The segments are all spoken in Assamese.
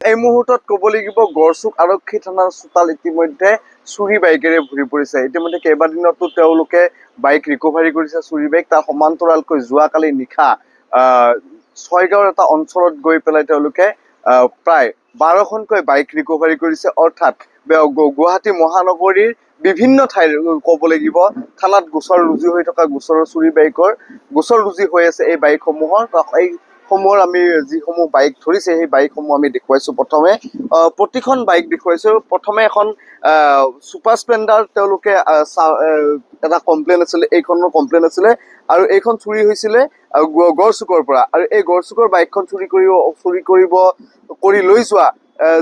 এই মুহূৰ্তত ক'ব লাগিব গড়চুক আৰক্ষী থানাৰ চোতাল ইতিমধ্যে চুৰি বাইকেৰে ভৰি পৰিছে। ইতিমধ্যে কেইবাদিনতো তেওঁলোকে বাইক ৰিকভাৰী কৰিছে, চুৰি বাইক। তাৰ সমান্তৰালকৈ যোৱাকালি নিশা ছয়গাঁৱৰ এটা অঞ্চলত গৈ পেলাই তেওঁলোকে প্ৰায় 12খনকৈ বাইক ৰিকভাৰী কৰিছে। অৰ্থাৎ গুৱাহাটী মহানগৰীৰ বিভিন্ন ঠাইৰ ক'ব লাগিব থানাত গোচৰ ৰুজু হৈ থকা গোচৰৰ চুৰি বাইকৰ গোচৰ ৰুজু হৈ আছে এই বাইকসমূহৰ। এই সমূহৰ আমি যিসমূহ বাইক ধৰিছে সেই বাইকসমূহ আমি দেখুৱাইছো। প্ৰথমে প্ৰতিখন বাইক দেখুৱাইছো। প্ৰথমে এখন ছুপাৰ স্প্লেণ্ডাৰ তেওঁলোকে এটা কমপ্লেইন আছিলে, এইখনৰ কমপ্লেইন আছিলে আৰু এইখন চুৰি হৈছিলে গড়চুকৰ পৰা। আৰু এই গড়চুকৰ বাইকখন কৰি লৈ যোৱা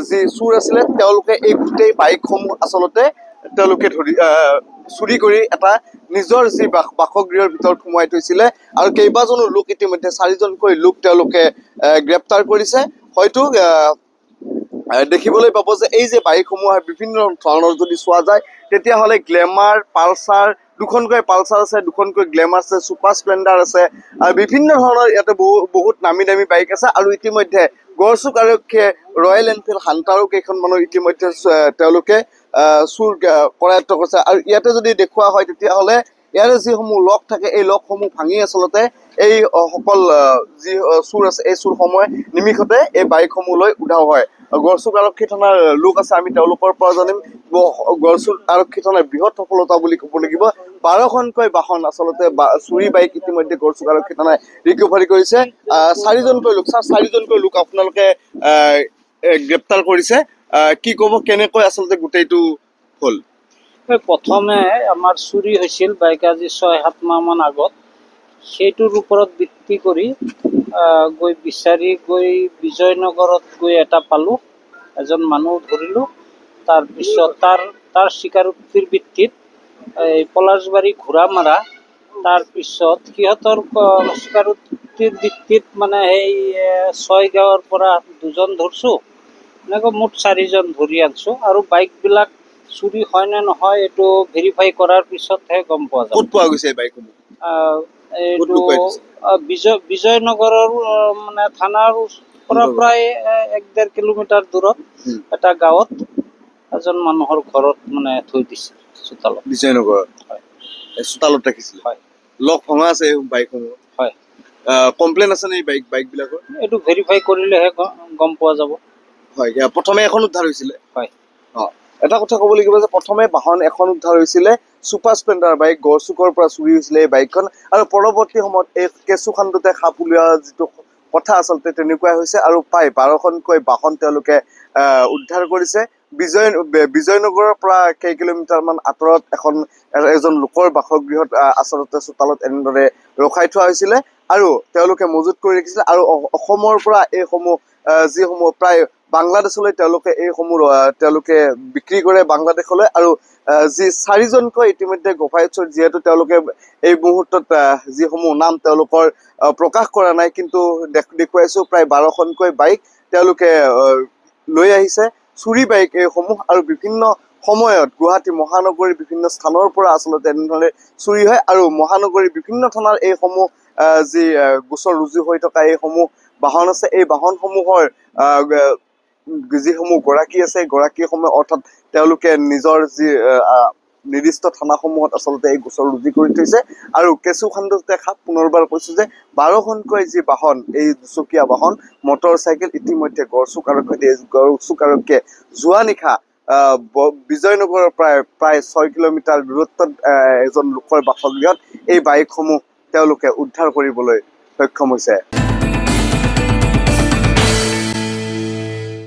যি চুৰ আছিলে তেওঁলোকে এই গোটেই বাইকসমূহ আচলতে তেওঁলোকে চুৰি কৰি এটা নিজৰ যি বাসগৃহৰ ভিতৰত সোমোৱাই থৈছিলে। আৰু কেইবাজনো লোক ইতিমধ্যে 4জনকৈ লোক তেওঁলোকে গ্ৰেপ্তাৰ কৰিছে। হয়তো দেখিবলৈ পাব যে এই যে বাইকসমূহ বিভিন্ন ধৰণৰ যদি চোৱা যায় তেতিয়াহ'লে গ্লেমাৰ, পালচাৰ, দুখনকৈ পালচাৰ আছে, দুখনকৈ গ্লেমাৰ আছে, ছুপাৰ স্প্লেণ্ডাৰ আছে আৰু বিভিন্ন ধৰণৰ ইয়াতে বহুত নামী দামী বাইক আছে। আৰু ইতিমধ্যে গড়চুক আৰক্ষীয়ে ৰয়েল এনফিল্ড হান্টাৰো কেইখনমানৰ ইতিমধ্যে তেওঁলোকে চুৰ কৰায়ত্ব কৰিছে। আৰু ইয়াতে যদি দেখুওৱা হয় তেতিয়াহ'লে ইয়াৰে যিসমূহ লক থাকে এই লকসমূহ ভাঙি আচলতে এই সকল যি চুৰ আছে এই চুৰসমূহে নিমিষতে এই বাইকসমূহ লৈ উধাও হয়। গড়চুক আৰক্ষী থানাৰ লোক আছে, আমি তেওঁলোকৰ পৰা জানিম। গড়চুক আৰক্ষী থানাৰ বৃহৎ সফলতা বুলি ক'ব লাগিব। 12খনকৈ বাহন আচলতে চুৰি বাইক ইতিমধ্যে গড়চুক আৰক্ষী থানাই ৰিকভাৰী কৰিছে। 4জনকৈ লোক আপোনালোকে গ্ৰেপ্তাৰ কৰিছে। কি ক'ব, কেনেকৈ আচলতে গোটেইটো হ'ল? প্ৰথমে আমাৰ চুৰি হৈছিল বাইক আজি 6-7 মাহমান আগত। সেইটোৰ ওপৰত ভিত্তি কৰি গৈ বিজয়নগৰত গৈ এটা পালোঁ, এজন মানুহ ধৰিলোঁ। তাৰপিছত তাৰ স্বীকাৰোক্তিৰ ভিত্তিত এই পলাশবাৰী ঘোঁৰামাৰা, তাৰপিছত সিহঁতৰ স্বীকাৰোক্তিৰ ভিত্তিত মানে সেই 6গাঁৱৰ পৰা 2জন ধৰছোঁ। এনেকৈ মুঠ 4জন ধৰি আনছোঁ। আৰু বাইকবিলাক চুৰি হয় নে নহয় এইটো ভেৰিফাই কৰাৰ পিছতহে গম পোৱা যাব। ক'ত পোৱা গৈছে এই বাইকসমূহ? এইটো বিজয়নগৰৰ মানে থানাৰ পৰা প্ৰায় 1-1.5 কিলোমিটাৰ দূৰত এটা গাঁৱত এজন মানুহৰ ঘৰত মানে থৈ দিছে চোতালত। বিজয়নগৰত? হয়। চোতালত ৰাখিছিলে? হয়। লক ভঙা আছে এই বাইকসমূহ? হয়। কমপ্লেইন আছে নে এই বাইকবিলাকৰ? এইটো ভেৰিফাই কৰিলেহে গম পোৱা যাব। হয়, প্ৰথমে এখন উদ্ধাৰ হৈছিলে? হয়। এটা কথা ক'ব লাগিব যে প্ৰথমে বাহন এখন উদ্ধাৰ হৈছিলে, ছুপাৰ স্প্লেণ্ডাৰ বাইক গড়চুকৰ পৰা চুৰি হৈছিলে এই বাইকখন। আৰু পৰৱৰ্তী সময়ত এই কেঁচুখান্দোতে সাপ উলিওৱা যিটো কথা আচলতে তেনেকুৱাই হৈছে। আৰু প্ৰায় 12খনকৈ বাহন তেওঁলোকে উদ্ধাৰ কৰিছে। বিজয়নগৰৰ পৰা কেই কিলোমিটাৰমান আঁতৰত এজন লোকৰ বাসগৃহত আচলতে চোতালত এনেদৰে ৰখাই থোৱা হৈছিলে আৰু তেওঁলোকে মজুত কৰি ৰাখিছিলে। আৰু অসমৰ পৰা এইসমূহ যিসমূহ প্ৰায় বাংলাদেশলৈ তেওঁলোকে বিক্ৰী কৰে বাংলাদেশলৈ। আৰু যি 4জনকৈ ইতিমধ্যে গোভাইছৰ, যিহেতু তেওঁলোকে এই মুহূৰ্তত যিসমূহ নাম তেওঁলোকৰ প্ৰকাশ কৰা নাই, কিন্তু দেখুৱাইছো প্ৰায় 12খনকৈ বাইক তেওঁলোকে লৈ আহিছে, চুৰি বাইক এইসমূহ। আৰু বিভিন্ন সময়ত গুৱাহাটী মহানগৰীৰ বিভিন্ন স্থানৰ পৰা আচলতে এনেধৰণে চুৰি হয়। আৰু মহানগৰীৰ বিভিন্ন থানাৰ এইসমূহ যি গোচৰ ৰুজু হৈ থকা এইসমূহ বাহন আছে, এই বাহনসমূহৰ যিসমূহ গৰাকী আছে গৰাকীসমূহে অৰ্থাৎ তেওঁলোকে নিজৰ যি নিৰ্দিষ্ট থানাসমূহত আচলতে এই গোচৰ ৰুজু কৰি থৈছে। আৰু কেঁচুখান্দোতে সাপ, পুনৰবাৰ কৈছো যে 12খনকৈ যি বাহন, এই দুচকীয়া বাহন মটৰ চাইকেল ইতিমধ্যে গড়চুক আৰক্ষীয়ে যোৱা নিশা বিজয়নগৰৰ প্ৰায় 6 কিলোমিটাৰ দূৰত্বত এজন লোকৰ বাসগৃহত এই বাইকসমূহ তেওঁলোকে উদ্ধাৰ কৰিবলৈ সক্ষম হৈছে।